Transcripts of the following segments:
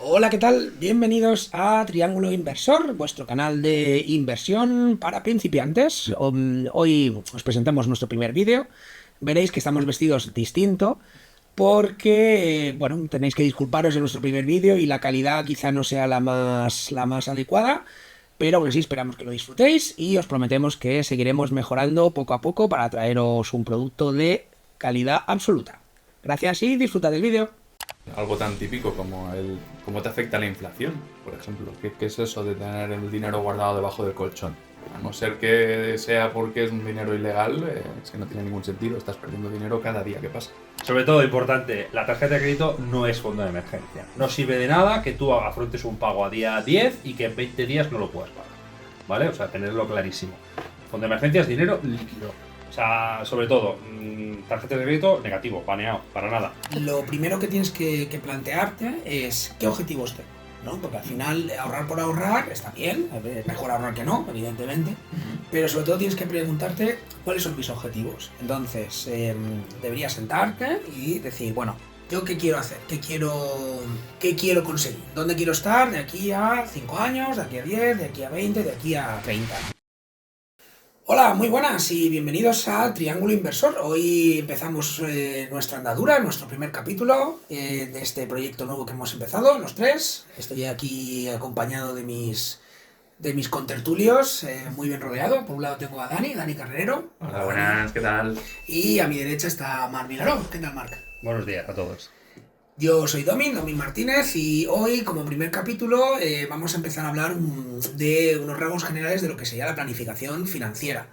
Hola, ¿qué tal? Bienvenidos a Triángulo Inversor, vuestro canal de inversión para principiantes. Hoy os presentamos nuestro primer vídeo. Veréis que estamos vestidos distinto porque, bueno, tenéis que disculparos de nuestro primer vídeo y la calidad quizá no sea la más adecuada, pero aún así esperamos que lo disfrutéis y os prometemos que seguiremos mejorando poco a poco para traeros un producto de calidad absoluta. Gracias y disfrutad del vídeo. Algo tan típico como cómo te afecta la inflación, por ejemplo. ¿Qué es eso de tener el dinero guardado debajo del colchón? A no ser que sea porque es un dinero ilegal, es que no tiene ningún sentido. Estás perdiendo dinero cada día que pasa. Sobre todo, importante, la tarjeta de crédito no es fondo de emergencia. No sirve de nada que tú afrontes un pago a día 10 y que en 20 días no lo puedas pagar. ¿Vale? O sea, tenerlo clarísimo. Fondo de emergencia es dinero líquido. O sea, sobre todo, tarjetas de crédito negativo, baneado, para nada. Lo primero que tienes que plantearte es qué objetivos tengo, ¿no? Porque al final ahorrar por ahorrar está bien, es mejor ahorrar que no, evidentemente, pero sobre todo tienes que preguntarte cuáles son mis objetivos. Entonces, deberías sentarte y decir, bueno, ¿yo qué quiero hacer? ¿Qué quiero conseguir? ¿Dónde quiero estar de aquí a 5 años, de aquí a 10, de aquí a 20, de aquí a 30? Hola, muy buenas y bienvenidos a Triángulo Inversor. Hoy empezamos nuestra andadura, nuestro primer capítulo de este proyecto nuevo que hemos empezado, los tres. Estoy aquí acompañado de mis contertulios, muy bien rodeado. Por un lado tengo a Dani Carrero. Hola, Dani. buenas, ¿qué tal? Y a mi derecha está Marc Vilaró. ¿Qué tal, Marc? Buenos días a todos. Yo soy Domin Martínez y hoy como primer capítulo vamos a empezar a hablar de unos rasgos generales de lo que sería la planificación financiera.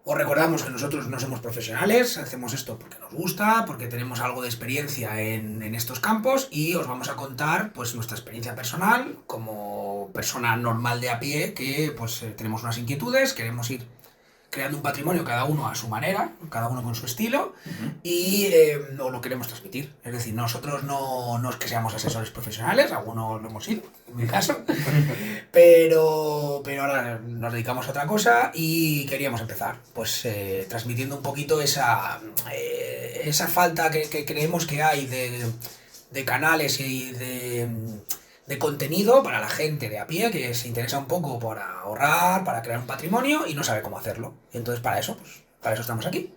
Os recordamos que nosotros no somos profesionales, hacemos esto porque nos gusta, porque tenemos algo de experiencia en estos campos y os vamos a contar pues nuestra experiencia personal como persona normal de a pie que pues tenemos unas inquietudes, queremos ir creando un patrimonio cada uno a su manera, cada uno con su estilo, y nos lo queremos transmitir. Es decir, nosotros no es que seamos asesores profesionales, algunos lo hemos sido, en mi caso, pero ahora nos dedicamos a otra cosa y queríamos empezar, pues transmitiendo un poquito esa falta que creemos que hay de canales y de contenido para la gente de a pie que se interesa un poco por ahorrar, para crear un patrimonio y no sabe cómo hacerlo. Y entonces para eso, pues, para eso estamos aquí.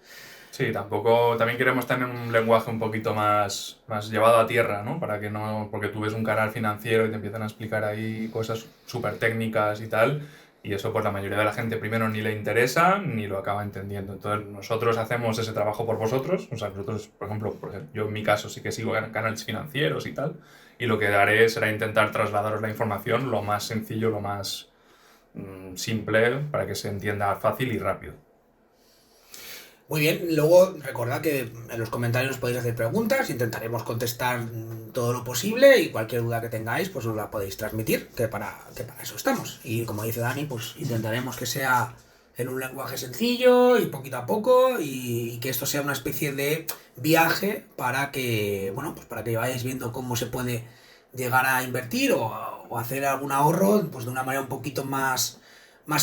Sí, también queremos tener un lenguaje un poquito más llevado a tierra, ¿no? Para que no, porque tú ves un canal financiero y te empiezan a explicar ahí cosas súper técnicas y tal, y eso pues la mayoría de la gente primero ni le interesa ni lo acaba entendiendo. Entonces nosotros hacemos ese trabajo por vosotros, o sea, nosotros, por ejemplo, yo en mi caso sí que sigo canales financieros y tal, y lo que haré será intentar trasladaros la información lo más sencillo, lo más simple, para que se entienda fácil y rápido. Muy bien, luego recordad que en los comentarios podéis hacer preguntas, intentaremos contestar todo lo posible y cualquier duda que tengáis pues nos la podéis transmitir, que para eso estamos. Y como dice Dani, pues intentaremos que sea en un lenguaje sencillo y poquito a poco y que esto sea una especie de viaje para que, bueno, pues para que vayáis viendo cómo se puede llegar a invertir o hacer algún ahorro pues de una manera un poquito más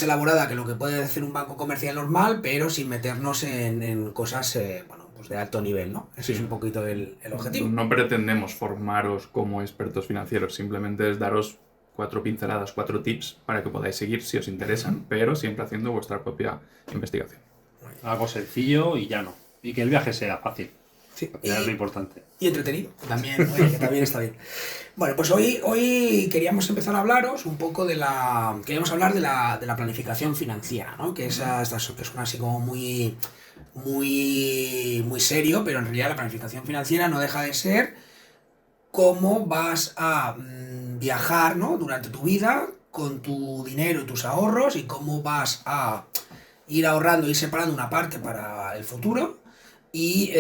elaborada que lo que puede hacer un banco comercial normal, pero sin meternos en cosas bueno, pues de alto nivel, ¿no? Ese es un poquito el objetivo. No pretendemos formaros como expertos financieros, simplemente es daros 4 pinceladas, 4 tips para que podáis seguir si os interesan, pero siempre haciendo vuestra propia investigación. Algo sencillo y llano. Y que el viaje sea fácil. Sí, Al final es lo importante. y entretenido, también, oye, que también está bien. Bueno, pues hoy queríamos empezar a hablaros un poco queríamos hablar de la planificación financiera, ¿no? Que que suena así como muy serio, pero en realidad la planificación financiera no deja de ser cómo vas a viajar, ¿no? Durante tu vida con tu dinero y tus ahorros y cómo vas a ir ahorrando, ir separando una parte para el futuro y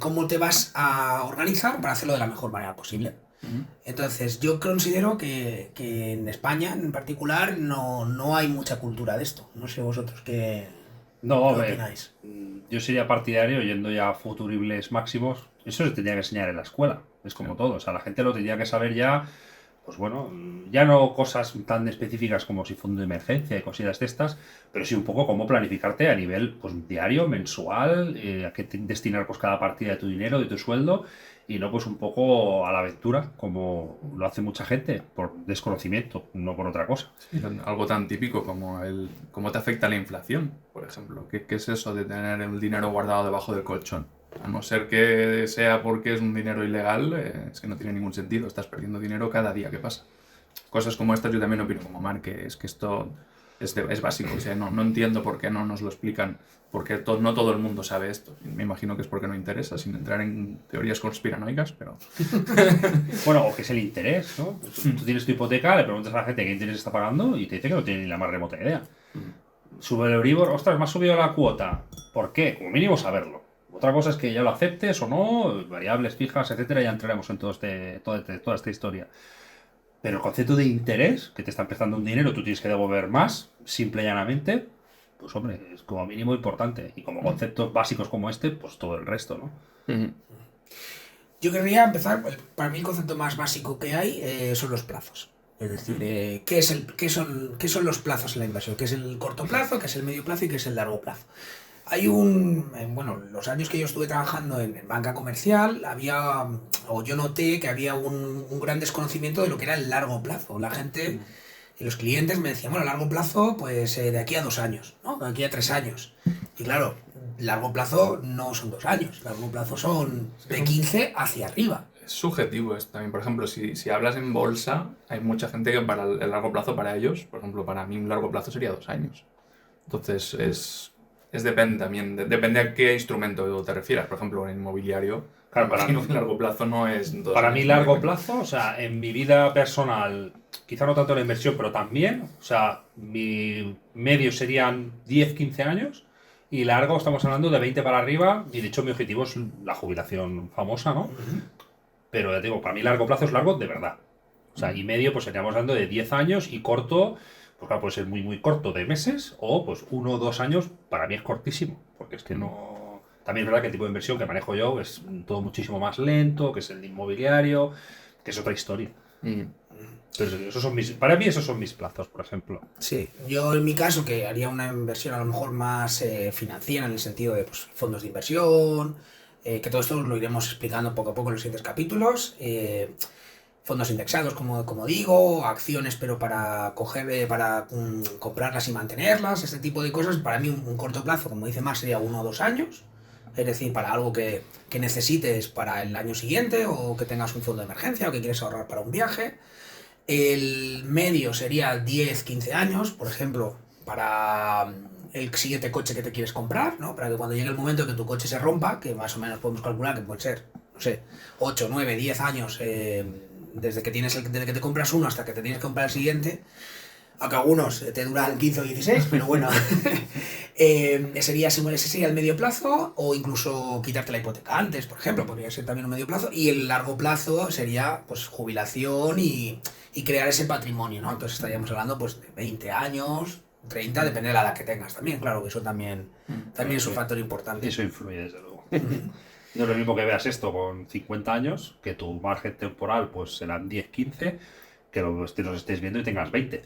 cómo te vas a organizar para hacerlo de la mejor manera posible. Entonces, yo considero que en España en particular no hay mucha cultura de esto. No sé vosotros No, qué a ver, opináis. yo sería partidario, yendo ya a futuribles máximos, eso se tendría que enseñar en la escuela, es como todo, o sea, la gente lo tendría que saber ya, pues bueno, ya no cosas tan específicas como si fondo de emergencia y cosillas de estas, pero sí un poco cómo planificarte a nivel pues diario, mensual, a qué destinar pues cada partida de tu dinero, de tu sueldo, y no pues un poco a la aventura, como lo hace mucha gente, por desconocimiento, no por otra cosa. Sí, algo tan típico como cómo te afecta la inflación, por ejemplo. ¿Qué es eso de tener el dinero guardado debajo del colchón? A no ser que sea porque es un dinero ilegal, es que no tiene ningún sentido. Estás perdiendo dinero cada día que pasa. Cosas como estas yo también opino como Marc, que es que esto es básico. O sea, no entiendo por qué no nos lo explican, porque no todo el mundo sabe esto. Me imagino que es porque no interesa, sin entrar en teorías conspiranoicas, pero... Bueno, o que es el interés, ¿no? Tú tienes tu hipoteca, le preguntas a la gente qué interés está pagando y te dice que no tiene ni la más remota idea. Sube el Euribor, ostras, me ha subido la cuota. ¿Por qué? Como mínimo saberlo. Otra cosa es que ya lo aceptes o no, variables fijas, etcétera, ya entraremos en toda esta historia. Pero el concepto de interés, que te están prestando un dinero, tú tienes que devolver más, simple y llanamente, pues hombre, es como mínimo importante. Y como conceptos básicos como este, pues todo el resto, ¿no? Yo querría empezar, para mí el concepto más básico que hay son los plazos. Es decir, ¿qué son los plazos en la inversión? ¿Qué es el corto plazo, qué es el medio plazo y qué es el largo plazo? Hay los años que yo estuve trabajando en banca comercial, yo noté que había un gran desconocimiento de lo que era el largo plazo. La gente y los clientes me decían, bueno, largo plazo, pues de aquí a 2 años, ¿no? De aquí a 3 años. Y claro, largo plazo no son 2 años, largo plazo son de 15 hacia arriba. Es subjetivo esto también. Por ejemplo, si hablas en bolsa, hay mucha gente que para el largo plazo para ellos, por ejemplo, para mí un largo plazo sería 2 años. Entonces depende también, depende a qué instrumento te refieras. Por ejemplo, en inmobiliario, Claro, imagino que largo plazo no es 2 para años. mí largo plazo, o sea, en mi vida personal, quizá no tanto en la inversión, pero también, o sea, mi medio serían 10-15 años y largo estamos hablando de 20 para arriba y de hecho mi objetivo es la jubilación famosa, ¿no? Pero ya te digo, para mí largo plazo es largo de verdad. O sea, y medio pues estaríamos hablando de 10 años y corto, pues claro, puede ser muy muy corto de meses o pues 1 o 2 años para mí es cortísimo, porque es que no... También es verdad que el tipo de inversión que manejo yo es todo muchísimo más lento, que es el inmobiliario, que es otra historia. Pero para mí esos son mis plazos, por ejemplo. Sí, yo en mi caso que haría una inversión a lo mejor más financiera en el sentido de pues, fondos de inversión, que todo esto lo iremos explicando poco a poco en los siguientes capítulos. Fondos indexados, como digo, acciones pero para comprarlas y mantenerlas, este tipo de cosas. Para mí un corto plazo, como dice Mar, sería 1 o 2 años. Es decir, para algo que necesites para el año siguiente o que tengas un fondo de emergencia o que quieres ahorrar para un viaje. El medio sería 10-15 años, por ejemplo, para el siguiente coche que te quieres comprar, ¿no? Para que cuando llegue el momento que tu coche se rompa, que más o menos podemos calcular que puede ser, no sé, 8, 9, 10 años desde que te compras uno hasta que te tienes que comprar el siguiente, aunque algunos te duran 15 o 16, pero bueno, ese sería el medio plazo, o incluso quitarte la hipoteca antes, por ejemplo, podría ser también un medio plazo, y el largo plazo sería pues jubilación y crear ese patrimonio, ¿no? Entonces estaríamos hablando pues de 20 años, 30, depende de la edad que tengas también, claro que eso también es un factor importante. Eso influye, desde luego. No es lo mismo que veas esto con 50 años, que tu margen temporal pues serán 10-15, que los estés viendo y tengas 20.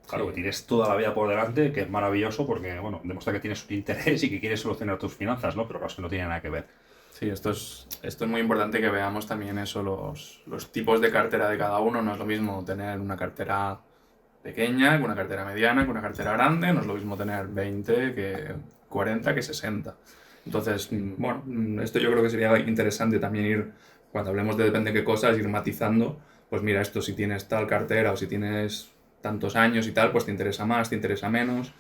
Claro, que tienes toda la vida por delante, que es maravilloso porque, bueno, demuestra que tienes un interés y que quieres solucionar tus finanzas, ¿no? Pero claro, es que no tiene nada que ver. Sí, esto es muy importante que veamos también eso, los tipos de cartera de cada uno. No es lo mismo tener una cartera pequeña que una cartera mediana, que una cartera grande. No es lo mismo tener 20 que 40 que 60. Entonces, bueno, esto yo creo que sería interesante también cuando hablemos de depende de qué cosas, ir matizando. Pues mira, esto si tienes tal cartera o si tienes tantos años y tal, pues te interesa más, te interesa menos.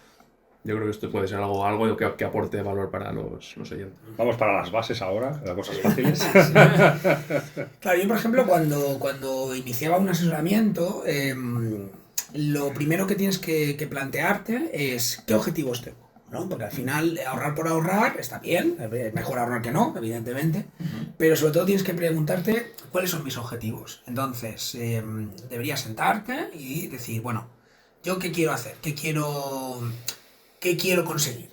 Yo creo que esto puede ser algo que aporte valor para los oyentes. Vamos para las bases ahora, las cosas fáciles. Claro, yo por ejemplo cuando iniciaba un asesoramiento, lo primero que tienes que plantearte es qué objetivos tengo, ¿no? Porque al final ahorrar por ahorrar está bien, es mejor ahorrar que no, evidentemente, pero sobre todo tienes que preguntarte cuáles son mis objetivos. Entonces, deberías sentarte y decir, bueno, ¿yo qué quiero hacer? ¿Qué quiero conseguir?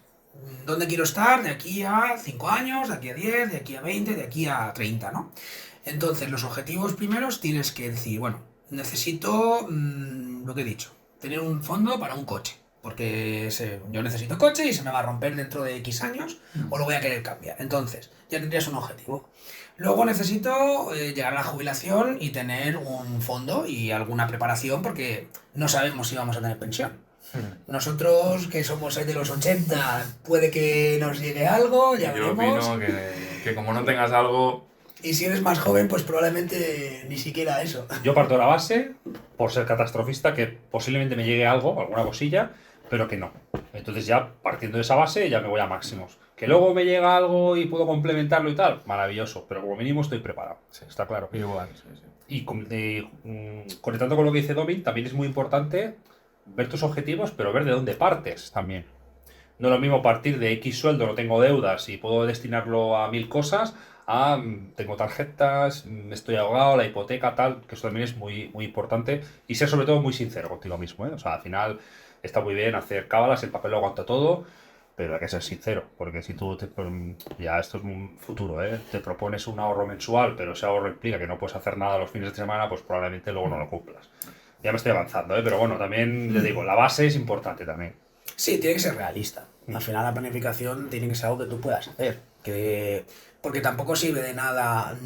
¿Dónde quiero estar de aquí a 5 años, de aquí a 10, de aquí a 20, de aquí a 30, ¿no? Entonces, los objetivos primeros tienes que decir, bueno, necesito, lo que he dicho, tener un fondo para un coche. porque yo necesito coche y se me va a romper dentro de X años o lo voy a querer cambiar. Entonces, ya tendrías un objetivo. Luego necesito llegar a la jubilación y tener un fondo y alguna preparación porque no sabemos si vamos a tener pensión. Nosotros, que somos de los 80, puede que nos llegue algo, ya Yo veremos. opino que como no tengas algo, Y si eres más joven, pues probablemente ni siquiera eso. Yo parto de la base, por ser catastrofista, que posiblemente me llegue algo, alguna cosilla, pero que no. Entonces ya partiendo de esa base ya me voy a máximos. Que luego me llega algo y puedo complementarlo y tal, maravilloso, pero como mínimo estoy preparado, está claro. igual. Sí, sí. Y conectando con lo que dice Domin, también es muy importante ver tus objetivos, pero ver de dónde partes también. No es lo mismo partir de X sueldo, no tengo deudas y puedo destinarlo a 1000 cosas, a tengo tarjetas, estoy ahogado, la hipoteca, tal, que eso también es muy, muy importante. Y ser sobre todo muy sincero contigo mismo, ¿eh? O sea, al final está muy bien hacer cábalas, el papel lo aguanta todo, pero hay que ser sincero, porque si tú, ya esto es un futuro, ¿eh? Te propones un ahorro mensual, pero ese ahorro implica que no puedes hacer nada los fines de semana, pues probablemente luego no lo cumplas. Ya me estoy avanzando, ¿eh? Pero bueno, también te digo, la base es importante también. Sí, tiene que ser realista. Al final la planificación tiene que ser algo que tú puedas hacer. Porque tampoco sirve de nada,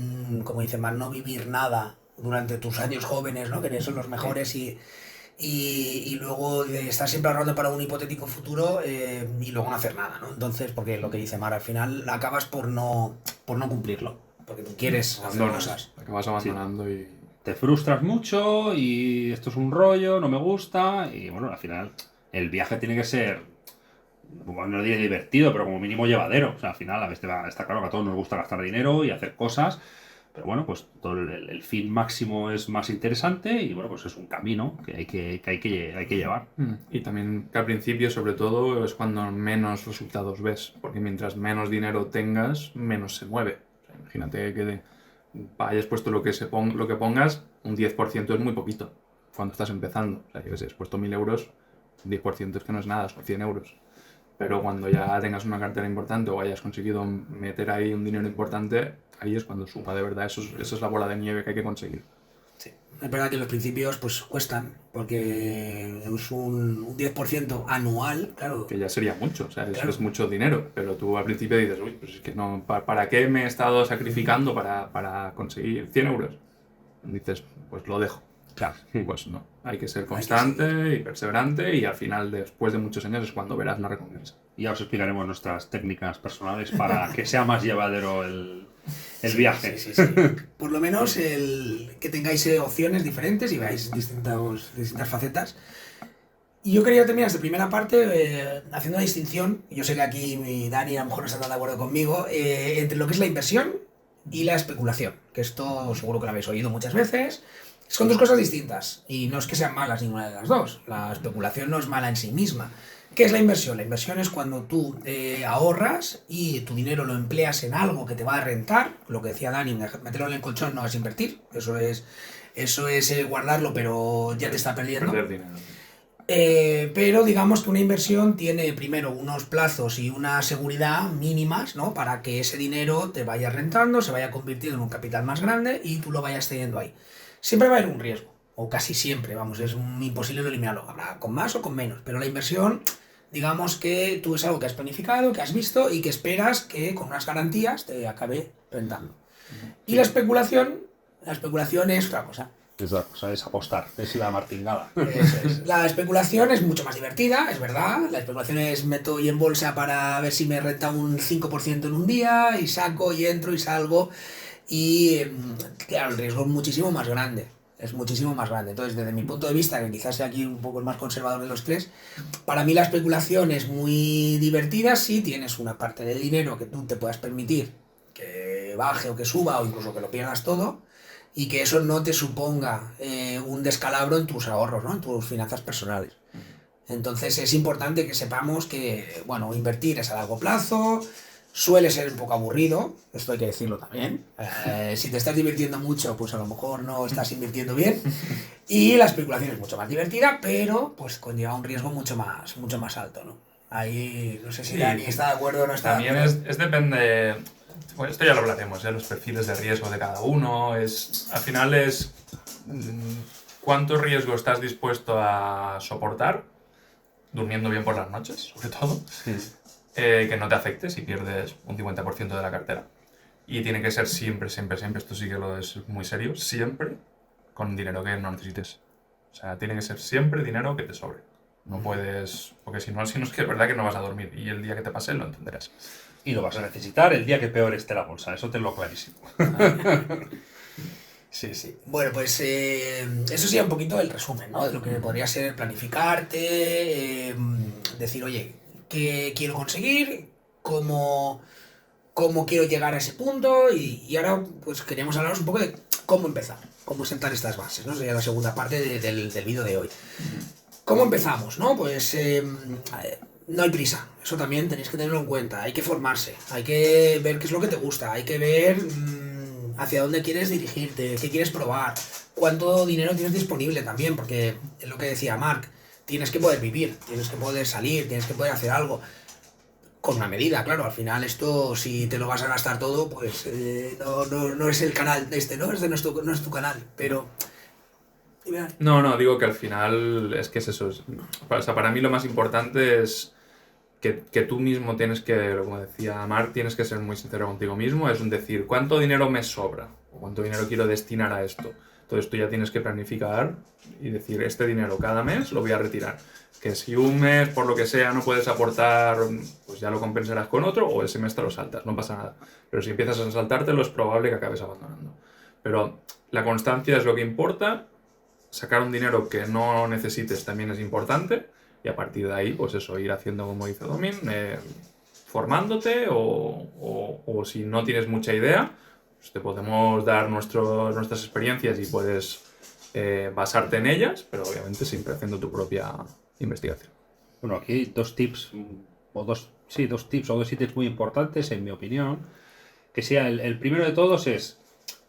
como dice Mar, no vivir nada durante tus años jóvenes, ¿no? Que son los mejores y luego estar siempre ahorrando para un hipotético futuro y luego no hacer nada, ¿no? Entonces, porque lo que dice Mar, al final acabas por no cumplirlo. Porque tú quieres hacer cosas. Acabas abandonando y... Te frustras mucho y esto es un rollo, no me gusta y bueno, al final el viaje tiene que ser, bueno, no diré divertido, pero como mínimo llevadero. O sea, al final está claro que a todos nos gusta gastar dinero y hacer cosas, pero bueno, pues todo el fin máximo es más interesante y bueno, pues es un camino que hay que llevar. Y también que al principio, sobre todo, es cuando menos resultados ves, porque mientras menos dinero tengas, menos se mueve. O sea, imagínate que hayas puesto lo que pongas, un 10% es muy poquito cuando estás empezando. O sea, yo que sé, has puesto 1000 euros, un 10% es que no es nada, son 100 euros. Pero cuando ya tengas una cartera importante o hayas conseguido meter ahí un dinero importante, ahí es cuando suma de verdad. Esa es la bola de nieve que hay que conseguir. Sí. Es verdad que los principios pues cuestan, porque es un 10% anual, claro. Que ya sería mucho, o sea, eso Claro. es mucho dinero. Pero tú al principio dices, uy, pues es que no, ¿para qué me he estado sacrificando para conseguir 100 euros? Dices, pues lo dejo. Claro. Pues no, hay que ser constante y perseverante y al final, después de muchos años, es cuando verás la recompensa. Y ya os explicaremos nuestras técnicas personales para que sea más llevadero el viaje. Sí. Por lo menos que tengáis opciones diferentes y veáis distintas facetas. Y yo quería terminar esta primera parte haciendo una distinción, yo sé que aquí Dani a lo mejor no está tan de acuerdo conmigo, entre lo que es la inversión y la especulación, que esto seguro que lo habéis oído muchas veces. Son dos cosas distintas y no es que sean malas ninguna de las dos. La especulación no es mala en sí misma. ¿Qué es la inversión? La inversión es cuando tú ahorras y tu dinero lo empleas en algo que te va a rentar. Lo que decía Dani, meterlo en el colchón no es invertir. Eso es guardarlo, pero ya te está perdiendo. Perder dinero. Pero digamos que una inversión tiene primero unos plazos y una seguridad mínimas, ¿no? Para que ese dinero te vaya rentando, se vaya convirtiendo en un capital más grande y tú lo vayas teniendo ahí. Siempre va a haber un riesgo, o casi siempre, vamos, es imposible de eliminarlo, habrá con más o con menos, pero la inversión, digamos que tú es algo que has planificado, que has visto y que esperas que con unas garantías te acabe rentando. Y la especulación es otra cosa. Esa cosa es apostar, es la martingala. Eso es. La especulación es mucho más divertida, es verdad. La especulación es meto y en bolsa para ver si me renta un 5% en un día y saco y entro y salgo. Y claro, el riesgo es muchísimo más grande. Es muchísimo más grande. Entonces, desde mi punto de vista, que quizás sea aquí un poco el más conservador de los tres, para mí la especulación es muy divertida si tienes una parte de dinero que tú te puedas permitir que baje o que suba o incluso que lo pierdas todo y que eso no te suponga un descalabro en tus ahorros, ¿no? En tus finanzas personales. Entonces es importante que sepamos que, bueno, invertir es a largo plazo, suele ser un poco aburrido, esto hay que decirlo también. Si te estás divirtiendo mucho, pues a lo mejor no estás invirtiendo bien. Y la especulación es mucho más divertida, pero pues conlleva un riesgo mucho más alto, ¿no? Ahí no sé si Dani está de acuerdo o no está También de acuerdo. es depende... Bueno, esto ya lo hablaremos, los perfiles de riesgo de cada uno. Al final es cuánto riesgo estás dispuesto a soportar durmiendo bien por las noches, sobre todo, que no te afecte si pierdes un 50% de la cartera. Y tiene que ser siempre, esto sí que lo es muy serio, siempre con dinero que no necesites. O sea, tiene que ser siempre dinero que te sobre. No puedes, porque si no es que es verdad que no vas a dormir y el día que te pase lo entenderás. Y lo vas a necesitar el día que peor esté la bolsa, eso tenlo clarísimo. Sí, sí. Bueno, pues eso sería un poquito el resumen, ¿no? De lo que podría ser planificarte, decir, oye, ¿qué quiero conseguir? ¿Cómo quiero llegar a ese punto? Y ahora pues queríamos hablaros un poco de cómo empezar, cómo sentar estas bases, ¿no? Sería la segunda parte del vídeo de hoy. ¿Cómo empezamos, no? Pues no hay prisa, eso también tenéis que tenerlo en cuenta, hay que formarse, hay que ver qué es lo que te gusta, hay que ver hacia dónde quieres dirigirte, qué quieres probar, cuánto dinero tienes disponible también, porque es lo que decía Marc, tienes que poder vivir, tienes que poder salir, tienes que poder hacer algo, con una medida, claro, al final esto, si te lo vas a gastar todo, pues no es el canal este, ¿no? No es tu canal, pero... No, digo que al final es que es eso. O sea, para mí lo más importante es que tú mismo tienes que, como decía Marc, tienes que ser muy sincero contigo mismo. Es decir, ¿cuánto dinero me sobra? ¿O cuánto dinero quiero destinar a esto? Entonces tú ya tienes que planificar y decir, este dinero cada mes lo voy a retirar. Que si un mes, por lo que sea, no puedes aportar, pues ya lo compensarás con otro, o ese mes te lo saltas, no pasa nada. Pero si empiezas a saltártelo, es probable que acabes abandonando. Pero la constancia es lo que importa. Sacar un dinero que no necesites también es importante, y a partir de ahí, pues eso, ir haciendo como dice Domin, formándote, o si no tienes mucha idea, pues te podemos dar nuestras experiencias y puedes basarte en ellas, pero obviamente siempre haciendo tu propia investigación. Bueno, aquí hay dos tips o dos ítems muy importantes, en mi opinión, que sea el primero de todos es,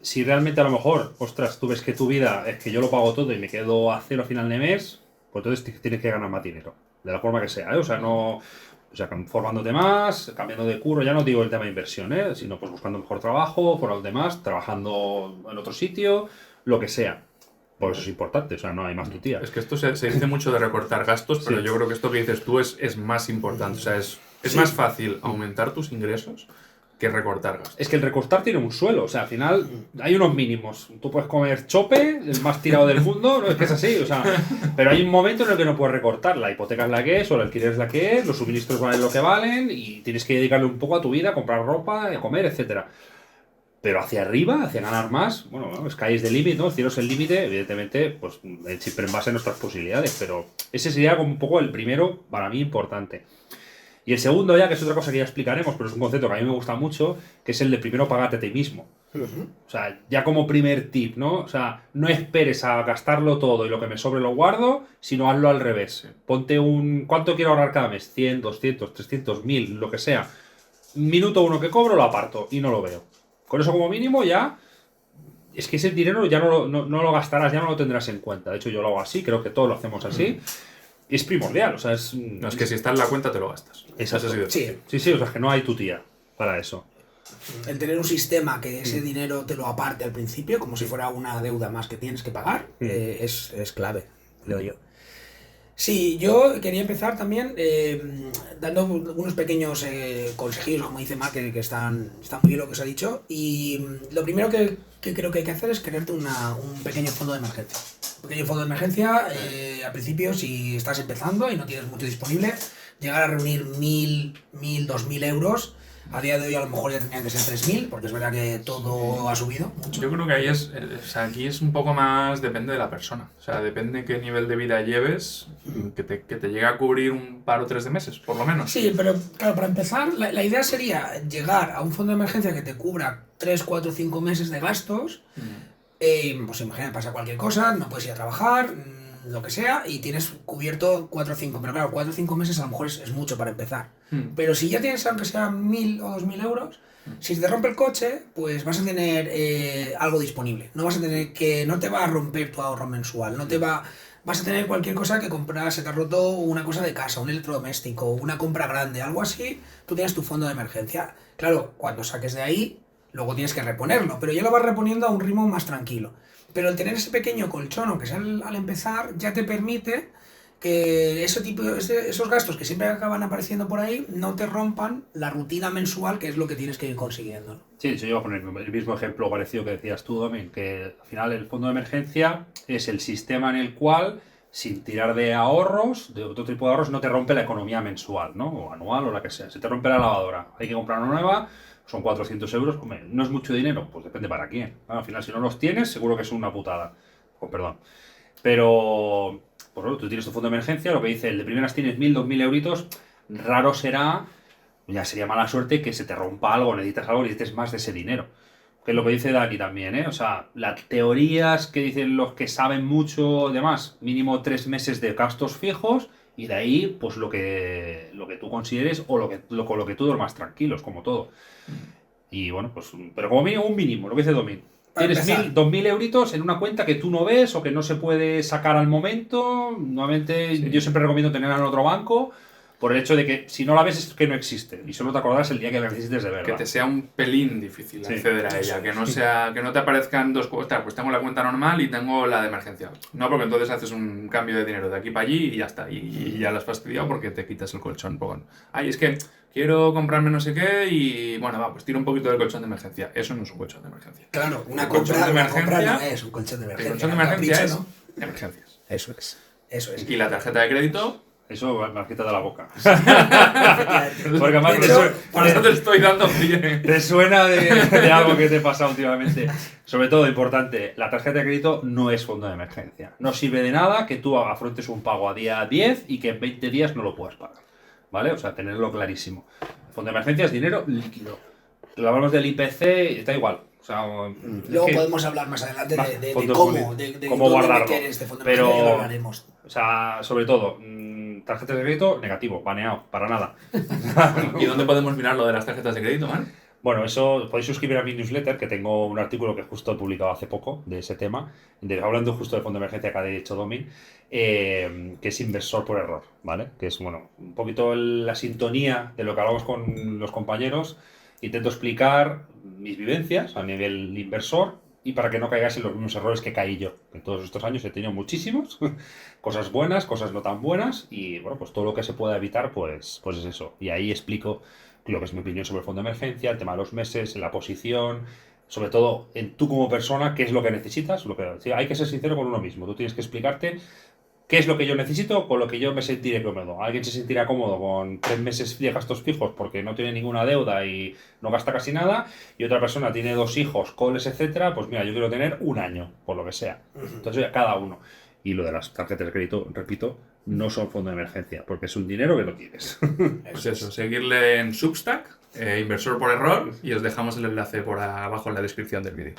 si realmente a lo mejor, ostras, tú ves que tu vida es que yo lo pago todo y me quedo a cero a final de mes, pues entonces tienes que ganar más dinero, de la forma que sea, ¿eh? O sea, formándote más, cambiando de curro, ya no digo el tema de inversión, sino pues buscando mejor trabajo, formándote más, trabajando en otro sitio, lo que sea. Por eso es importante, o sea, no hay más tutía. Es que esto se dice mucho de recortar gastos, pero yo creo que esto que dices tú es más importante, o sea, es más fácil aumentar tus ingresos que recortar gastos. Es que el recortar tiene un suelo, o sea, al final hay unos mínimos. Tú puedes comer chope, el más tirado del mundo, no es que es así, o sea, pero hay un momento en el que no puedes recortar. La hipoteca es la que es, o el alquiler es la que es, los suministros valen lo que valen, y tienes que dedicarle un poco a tu vida, comprar ropa, a comer, etcétera. Pero hacia arriba, hacia ganar más, bueno, sky is the limit, ¿no? El cielo es el límite, evidentemente, pues siempre en base a nuestras posibilidades, pero ese sería como un poco el primero, para mí, importante. Y el segundo ya, que es otra cosa que ya explicaremos, pero es un concepto que a mí me gusta mucho, que es el de primero pagarte a ti mismo. O sea, ya como primer tip, ¿no? O sea, no esperes a gastarlo todo y lo que me sobre lo guardo, sino hazlo al revés. Ponte ¿cuánto quiero ahorrar cada mes? 100, 200, 300, 1000, lo que sea. Minuto uno que cobro lo aparto y no lo veo. Con eso como mínimo ya... Es que ese dinero ya no lo gastarás, ya no lo tendrás en cuenta. De hecho, yo lo hago así, creo que todos lo hacemos así. Es primordial, o sea, es... No, es que si está en la cuenta te lo gastas. Exacto. Sí, o sea, es que no hay tutía para eso. El tener un sistema que ese dinero te lo aparte al principio, como si fuera una deuda más que tienes que pagar, es clave, creo yo. Sí, yo quería empezar también dando unos pequeños consejos, como dice Marc, que están muy bien lo que os ha dicho. Y lo primero que creo que hay que hacer es crearte un pequeño fondo de emergencia. Un pequeño fondo de emergencia, al principio, si estás empezando y no tienes mucho disponible, llegar a reunir 1.000, 2.000 euros. A día de hoy a lo mejor ya tendrían que ser 3.000, porque es verdad que todo ha subido mucho. Yo creo que ahí aquí es un poco más, depende de la persona. O sea, depende de qué nivel de vida lleves, que te llegue a cubrir un par o tres de meses, por lo menos. Sí, pero claro, para empezar, la idea sería llegar a un fondo de emergencia que te cubra 3, 4, 5 meses de gastos. Pues imagina, pasa cualquier cosa, no puedes ir a trabajar, lo que sea, y tienes cubierto 4 o 5, pero claro, 4 o 5 meses a lo mejor es mucho para empezar. Pero si ya tienes, aunque sea 1.000 o 2.000 euros, si te rompe el coche, pues vas a tener algo disponible. No vas a tener no te va a romper tu ahorro mensual, vas a tener cualquier cosa que compras, se te ha roto una cosa de casa, un electrodoméstico, una compra grande, algo así, tú tienes tu fondo de emergencia. Claro, cuando saques de ahí, luego tienes que reponerlo, pero ya lo vas reponiendo a un ritmo más tranquilo. Pero el tener ese pequeño colchón, aunque sea al empezar, ya te permite que esos gastos que siempre acaban apareciendo por ahí no te rompan la rutina mensual, que es lo que tienes que ir consiguiendo, ¿no? Sí, yo iba a poner el mismo ejemplo parecido que decías tú, Domin, que al final el fondo de emergencia es el sistema en el cual, sin tirar de ahorros, de otro tipo de ahorros, no te rompe la economía mensual, ¿no? O anual o la que sea. Se te rompe la lavadora, hay que comprar una nueva, son 400 euros, hombre, ¿no es mucho dinero? Pues depende para quién. Al final, si no los tienes, seguro que es una putada. Con perdón. Pero, pues bueno, tú tienes tu fondo de emergencia, lo que dice, el de primeras tienes 1000, 2000 euritos, raro será, ya sería mala suerte que se te rompa algo, necesites algo, necesites más de ese dinero. Que es lo que dice Dani también, ¿eh? O sea, las teorías que dicen los que saben mucho, demás, mínimo 3 meses de gastos fijos, y de ahí, pues lo que tú consideres o con lo que tú duermas tranquilos, como todo. Y bueno, pues, pero como mínimo un mínimo, lo que dice Domin. Para Tienes empezar. 2000 euritos en una cuenta que tú no ves o que no se puede sacar al momento. Nuevamente, yo siempre recomiendo tenerla en otro banco por el hecho de que si no la ves es que no existe y solo te acordarás el día que la necesites de verdad. Que te sea un pelín difícil Sí. acceder a ella, que no te aparezcan dos cosas, pues tengo la cuenta normal y tengo la de emergencia. No, porque entonces haces un cambio de dinero de aquí para allí y ya está. Y ya la has fastidiado porque te quitas el colchón. Ay, es que quiero comprarme no sé qué y bueno, va, pues tiro un poquito del colchón de emergencia. Eso no es un colchón de emergencia. Claro, una El colchón compra, de una compra emergencia- no es un colchón de El emergencia. colchón de un emergencia capricho, es ¿no? emergencias. Eso es. Eso es. Y la tarjeta de crédito, Eso me has quitado la boca. Efectivamente. Porque además De hecho, por eso te estoy dando pie. te suena de algo que te pasa últimamente. Sobre todo, importante, la tarjeta de crédito no es fondo de emergencia. No sirve de nada que tú afrontes un pago a día 10 y que en 20 días no lo puedas pagar. ¿Vale? O sea, tenerlo clarísimo. El fondo de emergencia es dinero líquido. Lo hablamos del IPC, está igual. O sea, Luego es que- podemos hablar más adelante más de fondo cómo, de- de cómo dónde guardarlo. meter este fondo de Pero- emergencia, ya lo hablaremos. O sea, sobre todo, tarjetas de crédito, negativo, baneado, para nada. ¿Y dónde podemos mirar lo de las tarjetas de crédito, man? Bueno, eso podéis suscribir a mi newsletter, que tengo un artículo que justo he publicado hace poco de ese tema, hablando justo del fondo de emergencia que ha hecho Domin, que es inversor por error, ¿vale? Que es, bueno, un poquito la sintonía de lo que hablamos con los compañeros. Intento explicar mis vivencias a nivel inversor y para que no caigáis en los mismos errores que caí yo. En todos estos años he tenido muchísimos, cosas buenas, cosas no tan buenas y, bueno, pues todo lo que se pueda evitar, pues es eso. Y ahí explico lo que es mi opinión sobre el fondo de emergencia, el tema de los meses, la posición, sobre todo en tú como persona, qué es lo que necesitas. Hay que ser sincero con uno mismo. Tú tienes que explicarte qué es lo que yo necesito, con lo que yo me sentiré cómodo. Alguien se sentirá cómodo con 3 meses de gastos fijos porque no tiene ninguna deuda y no gasta casi nada, y otra persona tiene 2 hijos, coles, etcétera, pues mira, yo quiero tener un año, por lo que sea. Entonces, cada uno. Y lo de las tarjetas de crédito, repito, no son fondo de emergencia, porque es un dinero que no tienes. Pues eso, seguirle en Substack, inversor por error, y os dejamos el enlace por abajo en la descripción del vídeo.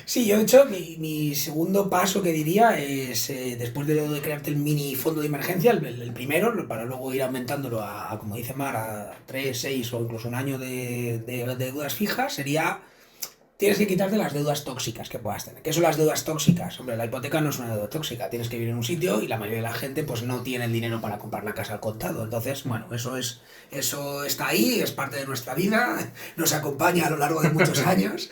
Sí, yo de hecho, mi segundo paso que diría es, después de lo de crearte el mini fondo de emergencia, el primero, para luego ir aumentándolo como dice Mar, a 3, 6 o incluso un año de deudas fijas, sería, tienes que quitarte las deudas tóxicas que puedas tener. ¿Qué son las deudas tóxicas? Hombre, la hipoteca no es una deuda tóxica, tienes que vivir en un sitio y la mayoría de la gente pues no tiene el dinero para comprar la casa al contado. Entonces, bueno, eso está ahí, es parte de nuestra vida, nos acompaña a lo largo de muchos años.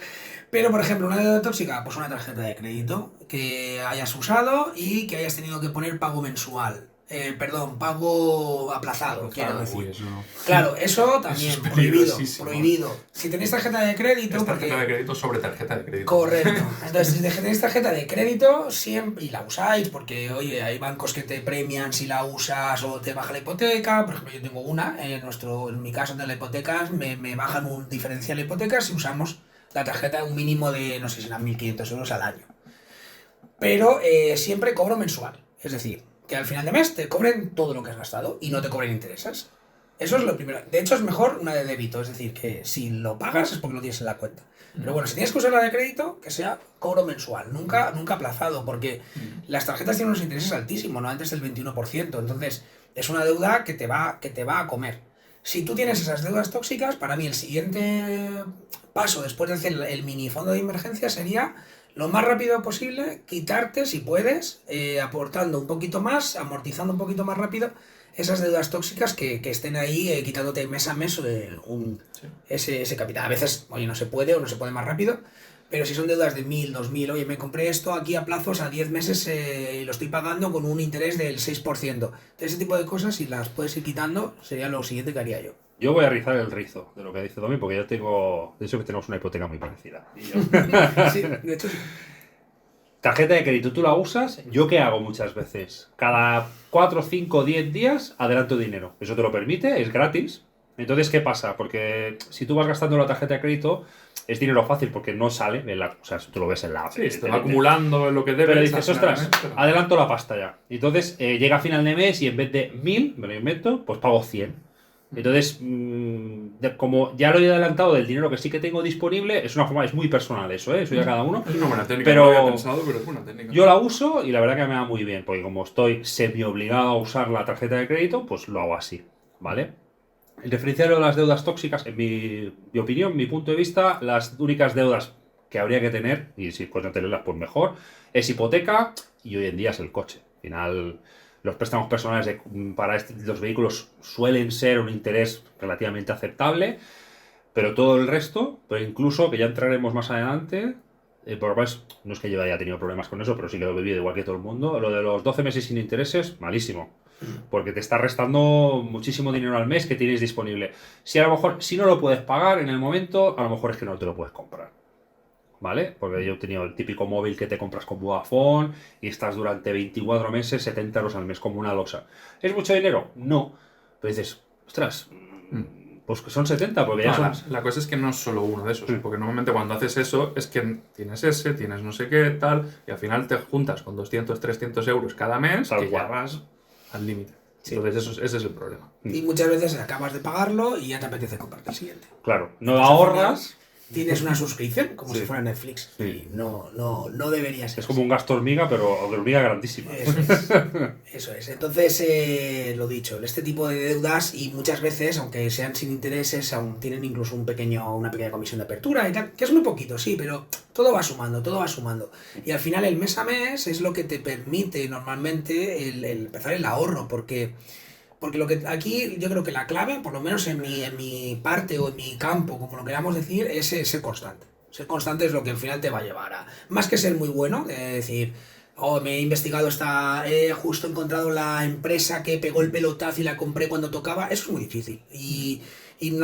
Pero, por ejemplo, una deuda tóxica, pues una tarjeta de crédito que hayas usado y que hayas tenido que poner pago mensual. Pago aplazado, quiero decir. Uy, eso no. Claro, eso también, Eso es prohibido, peligrosísimo. prohibido. Si tenéis tarjeta de crédito, Es porque... tarjeta de crédito sobre tarjeta de crédito. Correcto. Entonces, si tenéis tarjeta de crédito siempre, y la usáis, porque, oye, hay bancos que te premian si la usas o te baja la hipoteca. Por ejemplo, yo tengo una, en mi caso de la hipoteca, me bajan un diferencial de hipoteca si usamos la tarjeta un mínimo de, no sé si eran 1.500 euros al año. Pero siempre cobro mensual. Es decir, que al final de mes te cobren todo lo que has gastado y no te cobren intereses. Eso es lo primero. De hecho, es mejor una de débito. Es decir, que si lo pagas es porque lo tienes en la cuenta. Pero bueno, si tienes que usar la de crédito, que sea cobro mensual, nunca aplazado, porque las tarjetas tienen unos intereses altísimos, no antes del 21%. Entonces, es una deuda que te va a comer. Si tú tienes esas deudas tóxicas, para mí el siguiente paso después de hacer el mini fondo de emergencia sería lo más rápido posible quitarte, si puedes, aportando un poquito más, amortizando un poquito más rápido esas deudas tóxicas que estén ahí quitándote mes a mes ese capital. A veces, oye, no se puede o no se puede más rápido, Pero si son deudas de 1.000, 2.000, oye, me compré esto aquí a plazos a 10 meses y lo estoy pagando con un interés del 6%. Ese tipo de cosas, si las puedes ir quitando, sería lo siguiente que haría yo. Yo voy a rizar el rizo de lo que dice Domi, porque yo tengo. De hecho, que tenemos una hipoteca muy parecida. Sí, de hecho sí. Tarjeta de crédito, tú la usas. ¿Yo qué hago muchas veces? Cada 4, 5, 10 días adelanto dinero. Eso te lo permite, es gratis. Entonces, ¿qué pasa? Porque si tú vas gastando la tarjeta de crédito, es dinero fácil porque no sale. O sea, tú lo ves en la app. Sí, se va acumulando lo que debes. Pero dices, al final, ostras, pero- adelanto la pasta ya. Entonces, llega a final de mes y en vez de 1.000, me lo invento, pues pago 100. Entonces, como ya lo he adelantado del dinero que sí que tengo disponible, es una forma, es muy personal eso, eso ya cada uno. Es una buena técnica, Pero no lo había pensado, pero es buena técnica. Yo la uso y la verdad que me va muy bien, porque como estoy semi obligado a usar la tarjeta de crédito, pues lo hago así, ¿vale? El diferencial de las deudas tóxicas, en mi opinión, mi punto de vista, las únicas deudas que habría que tener, y si puedes no tenerlas, pues mejor, es hipoteca y hoy en día es el coche. Al final, los préstamos personales para los vehículos suelen ser un interés relativamente aceptable, pero todo el resto, pero incluso, que ya entraremos más adelante, por lo menos, no es que yo haya tenido problemas con eso, pero sí que lo he vivido igual que todo el mundo, lo de los 12 meses sin intereses, malísimo. Porque te está restando muchísimo dinero al mes que tienes disponible. Si a lo mejor, si no lo puedes pagar en el momento, a lo mejor es que no te lo puedes comprar. ¿Vale? Porque yo he tenido el típico móvil que te compras con Vodafone y estás durante 24 meses 70 euros al mes como una losa. ¿Es mucho dinero? No. Pero dices, ostras, pues que son 70, porque ya No, son... la cosa es que no es solo uno de esos, porque normalmente cuando haces eso es que tienes ese, tienes no sé qué, tal, y al final te juntas con 200, 300 euros cada mes, Tal que cual. ya vas al límite. Sí. Entonces ese es el problema. Y muchas veces acabas de pagarlo y ya te apetece comprarte el siguiente. Claro, no Entonces, al ahorras, Tienes una suscripción, como Sí. si fuera Netflix. Sí. Y no debería ser. es como un gasto hormiga, pero hormiga grandísima. Eso es. Eso es. Entonces, lo dicho, este tipo de deudas y muchas veces, aunque sean sin intereses, aún tienen incluso una pequeña comisión de apertura y tal, que es muy poquito, sí, pero todo va sumando, todo va sumando. Y al final el mes a mes es lo que te permite normalmente el empezar el ahorro, porque lo que aquí yo creo que la clave, por lo menos en mi parte o en mi campo, como lo queramos decir, es ser constante. Ser constante es lo que al final te va a llevar a... Más que ser muy bueno, decir, oh, me he investigado he justo encontrado la empresa que pegó el pelotazo y la compré cuando tocaba, eso es muy difícil. Y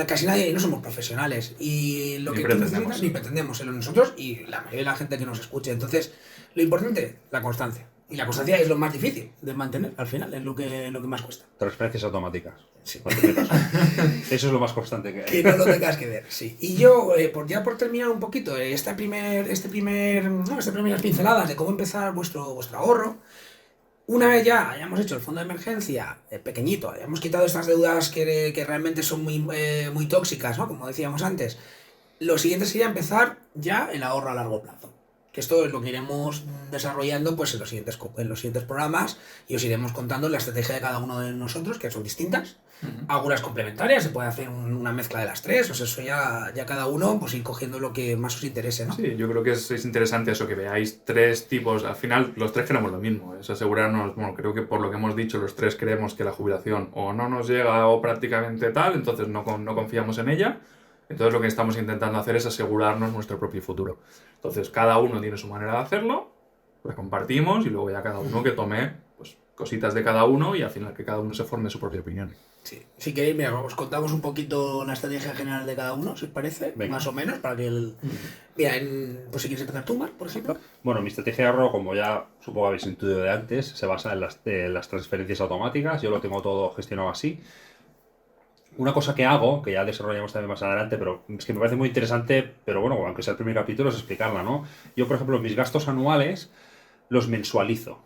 casi nadie, no somos profesionales. Y lo Ni que tú pretendemos. necesitas, ni pretendemos serlo nosotros y la mayoría de la gente que nos escuche. Entonces, lo importante, la constancia. Y la constancia es lo más difícil de mantener, al final, es lo que más cuesta. Transferencias automáticas. Sí. No te metas. Eso es lo más constante que hay. Que no lo tengas que ver, sí. Y yo, por terminar un poquito, estas primeras pinceladas de cómo empezar vuestro ahorro, una vez ya hayamos hecho el fondo de emergencia pequeñito, hayamos quitado estas deudas que realmente son muy tóxicas, ¿no? Como decíamos antes, lo siguiente sería empezar ya el ahorro a largo plazo. Que esto es lo que iremos desarrollando pues en los siguientes programas y os iremos contando la estrategia de cada uno de nosotros, que son distintas. Algunas complementarias, se puede hacer una mezcla de las tres, o sea, eso ya cada uno pues ir cogiendo lo que más os interese, ¿no? Sí, yo creo que es interesante eso, que veáis tres tipos. Al final, los tres queremos lo mismo, es asegurarnos, bueno, creo que por lo que hemos dicho, los tres creemos que la jubilación o no nos llega o prácticamente tal, entonces no confiamos en ella. Entonces lo que estamos intentando hacer es asegurarnos nuestro propio futuro. Entonces cada uno tiene su manera de hacerlo, la compartimos y luego ya cada uno que tome pues, cositas de cada uno y al final que cada uno se forme su propia opinión. Sí. Si queréis, mira, os contamos un poquito la estrategia general de cada uno, si os parece, Venga. más o menos, para que Mira, pues si quieres empezar tú, Mar, por ejemplo. Bueno, mi estrategia de ahorro, como ya supongo habéis intuido de antes, se basa en las transferencias automáticas. Yo lo tengo todo gestionado así. Una cosa que hago, que ya desarrollamos también más adelante, pero es que me parece muy interesante, pero bueno, aunque sea el primer capítulo, es explicarla, ¿no? Yo, por ejemplo, mis gastos anuales los mensualizo.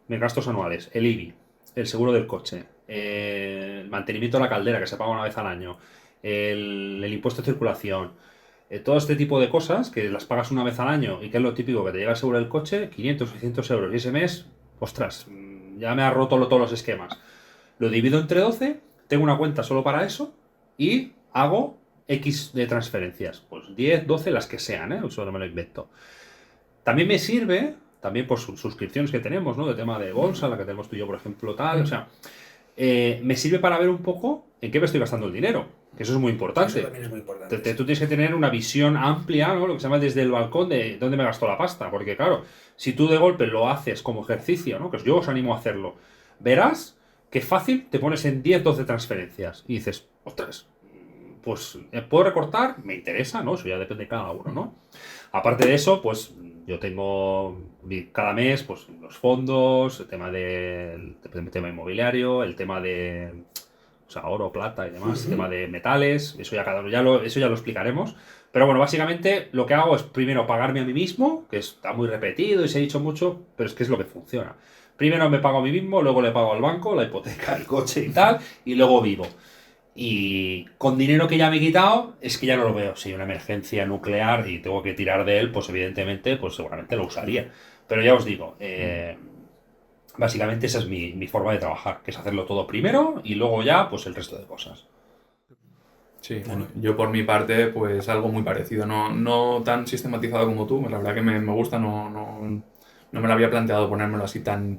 Mis gastos anuales, el IBI, el seguro del coche, el mantenimiento de la caldera, que se paga una vez al año, el impuesto de circulación, todo este tipo de cosas que las pagas una vez al año y que es lo típico que te llega el seguro del coche, 500, 600 euros. Y ese mes, ostras, ya me ha roto todos los esquemas. Lo divido entre 12, tengo una cuenta solo para eso y hago X de transferencias. Pues 10, 12, las que sean, ¿eh? Eso no me lo invento. También me sirve, también por suscripciones que tenemos, ¿no? De tema de bolsa, la que tenemos tú y yo, por ejemplo, tal. O sea, me sirve para ver un poco en qué me estoy gastando el dinero. Que eso es muy importante. Eso también es muy importante. Tú tienes que tener una visión amplia, ¿no? Lo que se llama desde el balcón de dónde me gasto la pasta. Porque claro, si tú de golpe lo haces como ejercicio, ¿no? Que yo os animo a hacerlo, verás que fácil te pones en 10, 12 transferencias y dices, ostras, pues puedo recortar, me interesa, ¿no? Eso ya depende de cada uno, ¿no? Aparte de eso, pues yo tengo cada mes pues los fondos, el tema inmobiliario, el tema de oro, plata y demás, el tema de metales, eso ya lo explicaremos. Pero bueno, básicamente lo que hago es primero pagarme a mí mismo, que está muy repetido y se ha dicho mucho, pero es que es lo que funciona. Primero me pago a mí mismo, luego le pago al banco, la hipoteca, el coche y tal, y luego vivo. Y con dinero que ya me he quitado, es que ya no lo veo. Si hay una emergencia nuclear y tengo que tirar de él, pues evidentemente, pues seguramente lo usaría. Pero ya os digo, básicamente esa es mi forma de trabajar, que es hacerlo todo primero y luego ya, pues el resto de cosas. Sí, bueno, yo por mi parte, pues algo muy parecido, no tan sistematizado como tú, la verdad que me gusta, no me lo había planteado ponérmelo así tan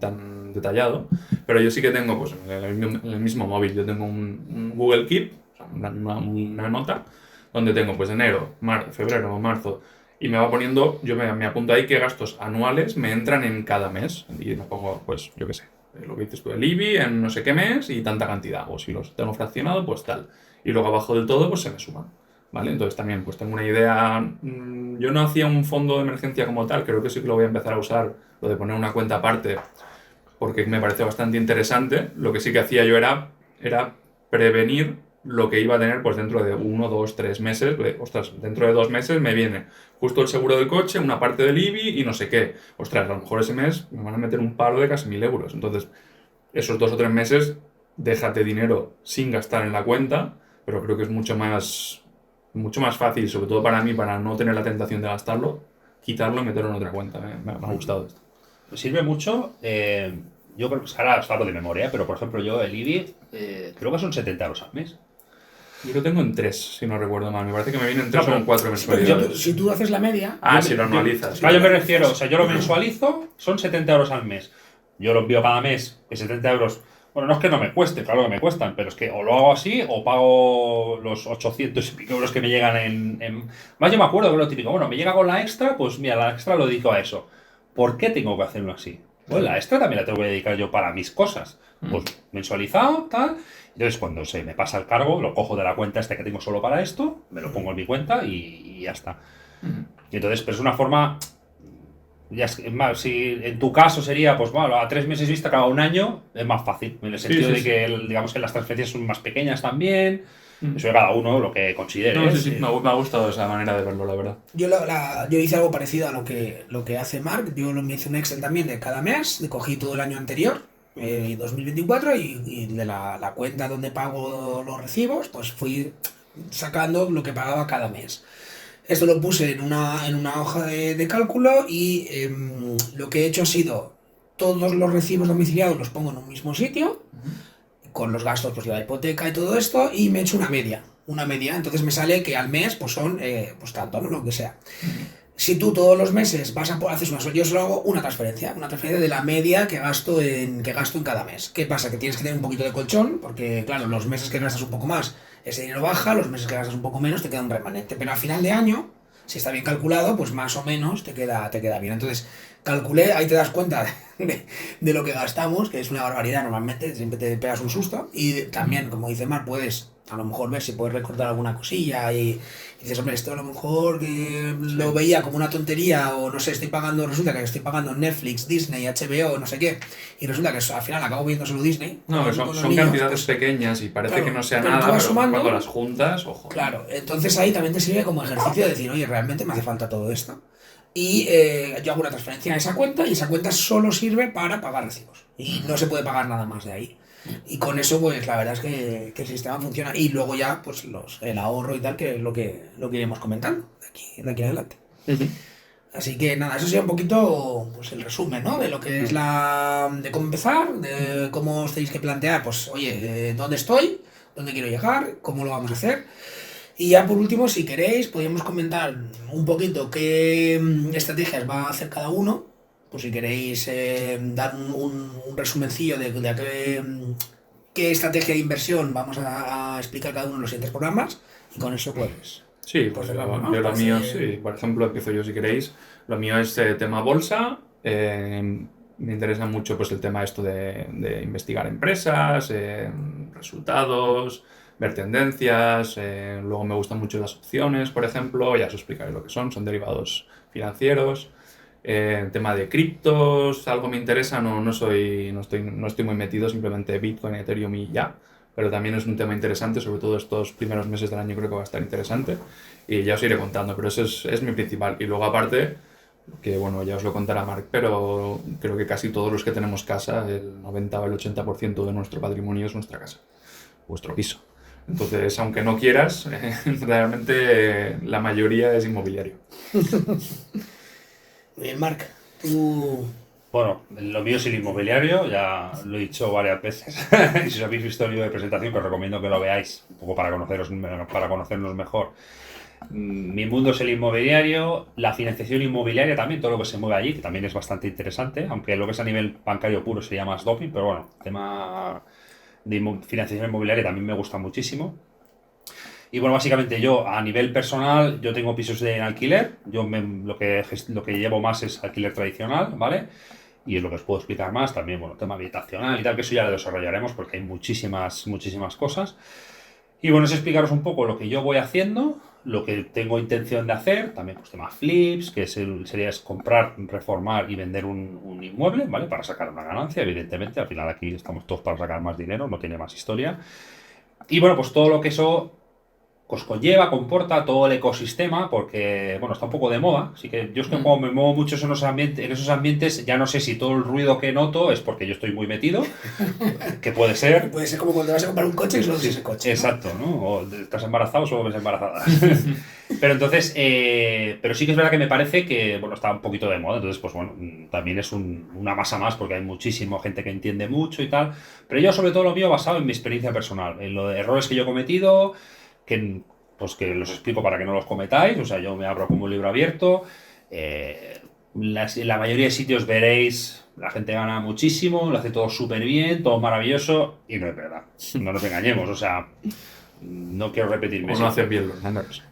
detallado, pero yo sí que tengo, pues en el mismo móvil, yo tengo un Google Keep, o sea, una nota, donde tengo pues enero, febrero, marzo, y me va poniendo, yo me apunto ahí qué gastos anuales me entran en cada mes, y me pongo, pues, yo qué sé, lo que dices tú, el IBI en no sé qué mes y tanta cantidad, o si los tengo fraccionado, pues tal. Y luego abajo del todo, pues se me suman, ¿vale? Entonces también, pues tengo una idea. Yo no hacía un fondo de emergencia como tal, creo que sí que lo voy a empezar a usar, lo de poner una cuenta aparte, porque me parece bastante interesante. Lo que sí que hacía yo era prevenir lo que iba a tener pues dentro de 1, 2, 3 meses. Ostras, dentro de 2 meses me viene justo el seguro del coche, una parte del IBI y no sé qué. Ostras, a lo mejor ese mes me van a meter un palo de casi 1.000 euros. Entonces, esos 2 o 3 meses, déjate dinero sin gastar en la cuenta, pero creo que es mucho más fácil, sobre todo para mí, para no tener la tentación de gastarlo, quitarlo y meterlo en otra cuenta. Me ha gustado esto. Me sirve mucho, yo creo que ahora os hablo de memoria, pero por ejemplo yo el IBI creo que son 70 euros al mes. Yo lo tengo en 3, si no recuerdo mal. Me parece que me vienen 3 o en 4 mensualidades. Si tú haces la media... Si lo anualizas. Yo me refiero, o sea, yo lo mensualizo, son 70 euros al mes. Yo lo envío cada mes, que 70 euros... Bueno, no es que no me cueste, claro que me cuestan, pero es que o lo hago así o pago los 800 y pico euros que me llegan en... Más yo me acuerdo que lo típico, bueno, me llega con la extra, pues mira, la extra lo dedico a eso. ¿Por qué tengo que hacerlo así? Pues la extra también la tengo que dedicar yo para mis cosas. Pues mensualizado, tal. Entonces cuando se me pasa el cargo, lo cojo de la cuenta esta que tengo solo para esto, me lo pongo en mi cuenta y ya está. Y entonces, pero es una forma... Ya es más, si en tu caso sería, pues bueno, a 3 meses vista cada un año, es más fácil. En el sentido de que, digamos que las transferencias son más pequeñas también. Eso de cada uno lo que considere. No, sí, me ha gustado esa manera de verlo, la verdad. Yo hice algo parecido a lo que hace Marc. Yo me hice un Excel también de cada mes, cogí todo el año anterior, 2024, y de la cuenta donde pago los recibos, pues fui sacando lo que pagaba cada mes. Esto lo puse en una hoja de cálculo y lo que he hecho ha sido todos los recibos domiciliados los pongo en un mismo sitio, con los gastos pues la hipoteca y todo esto, y me he hecho una media, entonces me sale que al mes pues son pues tanto, ¿no? Lo que sea. Si tú todos los meses haces yo solo hago una transferencia de la media que gasto en cada mes. ¿Qué pasa? Que tienes que tener un poquito de colchón, porque claro, los meses que gastas un poco más, ese dinero baja, los meses que gastas un poco menos te queda un remanente, pero al final de año, si está bien calculado, pues más o menos te queda bien. Entonces, calculé, ahí te das cuenta de lo que gastamos, que es una barbaridad normalmente, siempre te pegas un susto, y también, como dice Mar, puedes a lo mejor ver si puedes recortar alguna cosilla y dices, hombre, esto a lo mejor que lo veía como una tontería, o no sé, resulta que estoy pagando Netflix, Disney, HBO, no sé qué, y resulta que al final acabo viendo solo Disney. No, que son cantidades pequeñas y parece que no sea nada, pero cuando las juntas, ojo. Claro, entonces ahí también te sirve como ejercicio de decir, oye, realmente me hace falta todo esto. Y yo hago una transferencia a esa cuenta, y esa cuenta solo sirve para pagar recibos. Y no se puede pagar nada más de ahí. Y con eso, pues la verdad es que el sistema funciona. Y luego ya, pues el ahorro y tal, que es lo que iremos comentando de aquí en adelante. Así que nada, eso sería un poquito pues el resumen, ¿no? De lo que es de cómo empezar, de cómo os tenéis que plantear, pues oye, ¿dónde estoy? ¿Dónde quiero llegar? ¿Cómo lo vamos a hacer? Y ya por último, si queréis, podríamos comentar un poquito qué estrategias va a hacer cada uno. Pues si queréis dar un resumencillo de qué qué estrategia de inversión vamos a explicar cada uno en los siguientes programas y con eso pues... Sí, pues yo lo mío, sí. Por ejemplo, empiezo yo si queréis. Lo mío es tema bolsa. Me interesa mucho pues el tema esto de investigar empresas, resultados, ver tendencias. Luego me gustan mucho las opciones, por ejemplo. Ya os explicaré lo que son derivados financieros. Tema de criptos, algo me interesa. No estoy muy metido, simplemente Bitcoin, Ethereum y ya. Pero también es un tema interesante, sobre todo estos primeros meses del año creo que va a estar interesante y ya os iré contando, pero eso es mi principal. Y luego aparte, que bueno, ya os lo contará Marc, pero creo que casi todos los que tenemos casa, el 90 o el 80% de nuestro patrimonio es nuestra casa, vuestro piso. Entonces, aunque no quieras, realmente la mayoría es inmobiliario. Muy bien, Marc, tú... Bueno, lo mío es el inmobiliario, ya lo he dicho varias veces. Y si os habéis visto el vídeo de presentación, que os recomiendo que lo veáis, un poco para conocernos mejor. Mi mundo es el inmobiliario, la financiación inmobiliaria también, todo lo que se mueve allí, que también es bastante interesante, aunque lo que es a nivel bancario puro sería más doping, pero bueno, el tema de financiación inmobiliaria también me gusta muchísimo. Y bueno, básicamente yo a nivel personal, yo tengo pisos en alquiler, lo que llevo más es alquiler tradicional, ¿vale? Y es lo que os puedo explicar más, también, bueno, tema habitacional y tal, que eso ya lo desarrollaremos porque hay muchísimas cosas. Y bueno, es explicaros un poco lo que yo voy haciendo, lo que tengo intención de hacer, también pues tema flips, que sería comprar, reformar y vender un inmueble, ¿vale? Para sacar una ganancia, evidentemente, al final aquí estamos todos para sacar más dinero, no tiene más historia. Y bueno, pues todo lo que eso os conlleva, comporta todo el ecosistema, porque, bueno, está un poco de moda, así que yo es que como me muevo mucho en esos ambientes, ya no sé si todo el ruido que noto es porque yo estoy muy metido, que puede ser... Puede ser como cuando vas a comprar un coche y solo ves ese coche. Exacto, ¿no? O estás embarazado o solo ves embarazada. Pero entonces, pero sí que es verdad que me parece que, bueno, está un poquito de moda, entonces, pues bueno, también es una masa más, porque hay muchísima gente que entiende mucho y tal, pero yo sobre todo lo mío basado en mi experiencia personal, en los errores que yo he cometido, que los explico para que no los cometáis, o sea, yo me abro como un libro abierto, en la mayoría de sitios veréis, la gente gana muchísimo, lo hace todo súper bien, todo maravilloso, y no es verdad, no nos engañemos, o sea, no quiero repetirme. O no hacen bien los números.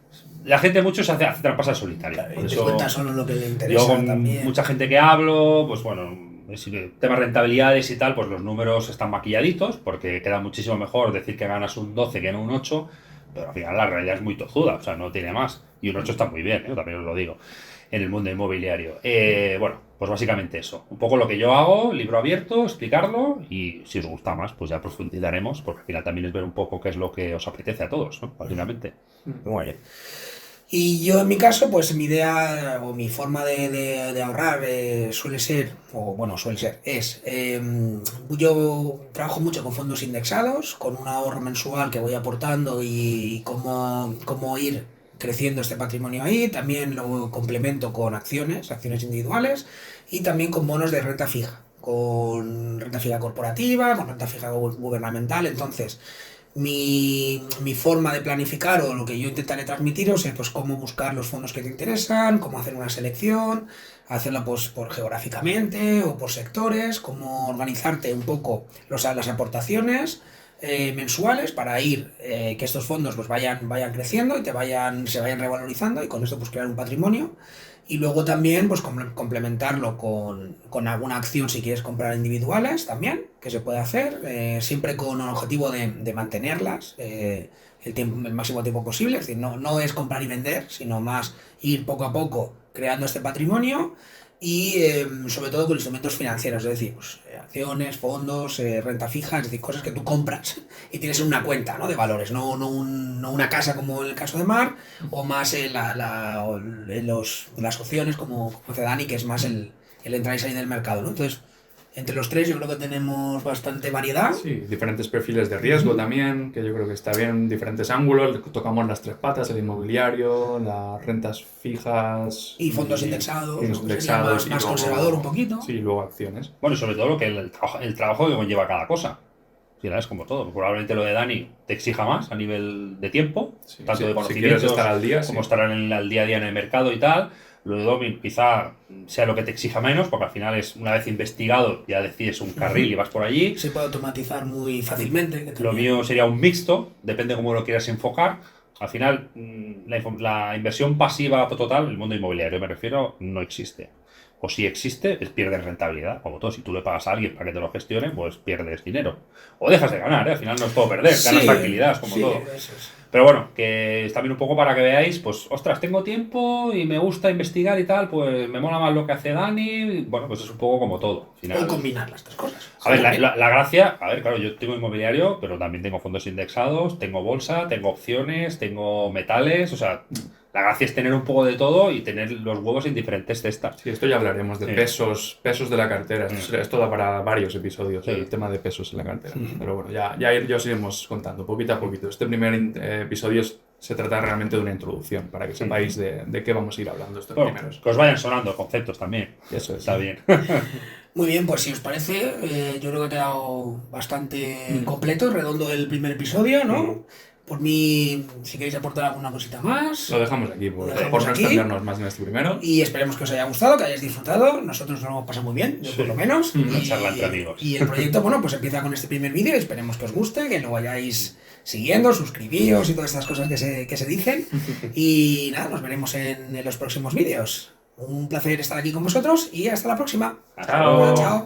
La gente mucho se hace trampas al solitario. Claro, y te cuenta solo lo que le interesa. Yo con también. mucha gente que hablo, pues bueno, temas rentabilidades y tal, pues los números están maquilladitos, porque queda muchísimo mejor decir que ganas un 12 que no un 8, pero al final la realidad es muy tozuda, o sea, no tiene más. Y un 8 está muy bien, también os lo digo, en el mundo inmobiliario. Bueno, pues básicamente eso. Un poco lo que yo hago, libro abierto, explicarlo, y si os gusta más, pues ya profundizaremos, porque al final también es ver un poco qué es lo que os apetece a todos, ¿no? Básicamente. Muy bien. Y yo en mi caso, pues mi idea o mi forma de ahorrar suele ser, yo trabajo mucho con fondos indexados, con un ahorro mensual que voy aportando y cómo ir creciendo este patrimonio ahí. También lo complemento con acciones individuales y también con bonos de renta fija, con renta fija corporativa, con renta fija gubernamental. Entonces, mi forma de planificar o lo que yo intentaré transmitiros es pues cómo buscar los fondos que te interesan, cómo hacer una selección, hacerla pues por geográficamente o por sectores, cómo organizarte un poco las aportaciones mensuales para ir que estos fondos pues vayan creciendo y se vayan revalorizando y con esto pues crear un patrimonio. Y luego también pues complementarlo con alguna acción si quieres comprar individuales también, que se puede hacer, siempre con el objetivo de mantenerlas el máximo tiempo posible. Es decir, no es comprar y vender, sino más ir poco a poco creando este patrimonio y sobre todo con instrumentos financieros, es decir, pues, acciones, fondos, renta fija, es decir, cosas que tú compras y tienes en una cuenta, ¿no? De valores, no una casa como en el caso de Mar, o más las opciones como hace Dani, que es más el entrar y salir del mercado, ¿no? Entonces, entre los tres yo creo que tenemos bastante variedad. Sí, diferentes perfiles de riesgo también, que yo creo que está bien, diferentes ángulos, tocamos las tres patas, el inmobiliario, las rentas fijas... Y fondos indexados, más luego, conservador un poquito. Sí, luego acciones. Bueno, y sobre todo el trabajo que conlleva cada cosa. Es como todo. Probablemente lo de Dani te exija más a nivel de tiempo, tanto de conocimientos si estar al día, como estar al día a día en el mercado y tal. Lo de Domin quizá sea lo que te exija menos, porque al final es, una vez investigado, ya decides un carril y vas por allí. Se puede automatizar muy fácilmente. Que Lo también- mío sería un mixto, depende cómo lo quieras enfocar. Al final, la inversión pasiva total, el mundo inmobiliario me refiero, no existe. O si existe, pierdes rentabilidad. Como todo, si tú le pagas a alguien para que te lo gestione, pues pierdes dinero. O dejas de ganar, ¿eh? Al final no es todo perder, ganas Sí, tranquilidad, como sí, todo. eso es. Pero bueno, que es también un poco para que veáis, pues, ostras, tengo tiempo y me gusta investigar y tal, pues me mola más lo que hace Dani. Bueno, pues es un poco como todo. Al final, O combinar las tres cosas. a ver, la gracia, a ver, claro, yo tengo inmobiliario, pero también tengo fondos indexados, tengo bolsa, tengo opciones, tengo metales, o sea, la gracia es tener un poco de todo y tener los huevos en diferentes cestas. Sí, esto ya hablaremos de Sí. pesos de la cartera. Esto da para varios episodios, Sí. el tema de pesos en la cartera. Pero bueno, ya os iremos contando poquito a poquito. Este primer episodio se trata realmente de una introducción, para que sepáis de qué vamos a ir hablando estos Bueno, primeros. que os vayan sonando conceptos también. Eso es. Está bien. Muy bien, pues si os parece, yo creo que ha quedado bastante completo, redondo el primer episodio, ¿no? Por mí, si queréis aportar alguna cosita más. Lo dejamos aquí, por Lo dejamos no aquí. extendernos más en este primero. Y esperemos que os haya gustado, que hayáis disfrutado. Nosotros nos lo hemos pasado muy bien, yo por lo menos. Una charla entre amigos. Y el proyecto, bueno, pues empieza con este primer vídeo. Esperemos que os guste, que lo vayáis siguiendo, suscribíos y todas estas cosas que se dicen. Y nada, nos veremos en los próximos vídeos. Un placer estar aquí con vosotros y hasta la próxima. Chao. Chao.